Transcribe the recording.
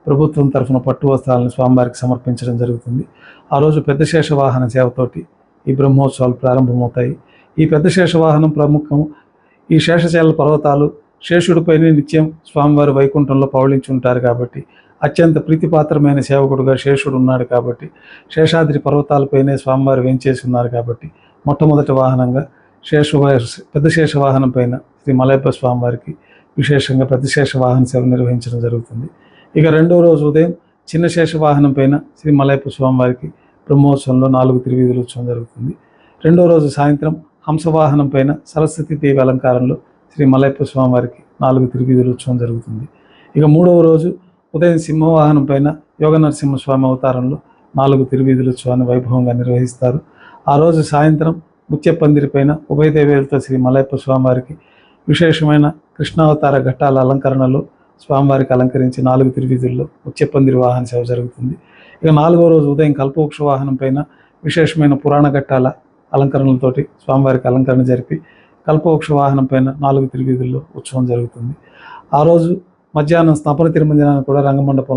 ప్రభుత్వం తరఫున పట్టు వస్త్రాలను స్వామివారికి సమర్పించడం జరుగుతుంది. ఆ రోజు పెద్ద శేషవాహన సేవతోటి ఈ బ్రహ్మోత్సవాలు ప్రారంభమవుతాయి. ఈ పెద్ద శేషవాహనం ప్రముఖం. ఈ శేషశైల పర్వతాలు శేషుడిపైనే నిత్యం స్వామివారి వైకుంఠంలో పవళించి ఉంటారు కాబట్టి, అత్యంత ప్రీతిపాత్రమైన సేవకుడుగా శేషుడు ఉన్నాడు కాబట్టి, శేషాద్రి పర్వతాలపైనే స్వామివారు వేంచేసి ఉన్నారు కాబట్టి, మొట్టమొదటి వాహనంగా పెద్ద శేషవాహనం పైన శ్రీ మలయప్ప స్వామివారికి విశేషంగా పెద్ద శేషవాహన సేవ నిర్వహించడం జరుగుతుంది. ఇక రెండో రోజు ఉదయం చిన్న శేషవాహనం పైన శ్రీ మలయప్ప స్వామివారికి బ్రహ్మోత్సవంలో 4 తిరువీధుల ఉత్సవం జరుగుతుంది. రెండో రోజు సాయంత్రం హంసవాహనం పైన సరస్వతీదేవి అలంకారంలో శ్రీ మలయప్ప స్వామివారికి 4 తిరువీధుల ఉత్సవం జరుగుతుంది. ఇక మూడవ రోజు ఉదయం సింహవాహనం పైన యోగ నరసింహస్వామి అవతారంలో 4 తిరువీధుల ఉత్సవాన్ని వైభవంగా నిర్వహిస్తారు. ఆ రోజు సాయంత్రం ముత్యపందిరి పైన ఉభయ దేవేలతో శ్రీ మలయప్ప స్వామివారికి విశేషమైన కృష్ణావతార ఘట్టాల అలంకరణలో స్వామివారికి అలంకరించి 4 తిరువీధుల్లో ముత్యపందిరి వాహన సేవ జరుగుతుంది. ఇక 4వ రోజు ఉదయం కల్పవృక్ష వాహనం పైన విశేషమైన పురాణ ఘట్టాల అలంకరణలతోటి స్వామివారికి అలంకరణ జరిపి కల్పవృక్ష వాహనం పైన 4 తిరువీధుల్లో ఉత్సవం జరుగుతుంది. ఆ రోజు మధ్యాహ్నం స్నపన తిరుమంజనాన్ని కూడా రంగమండపంలో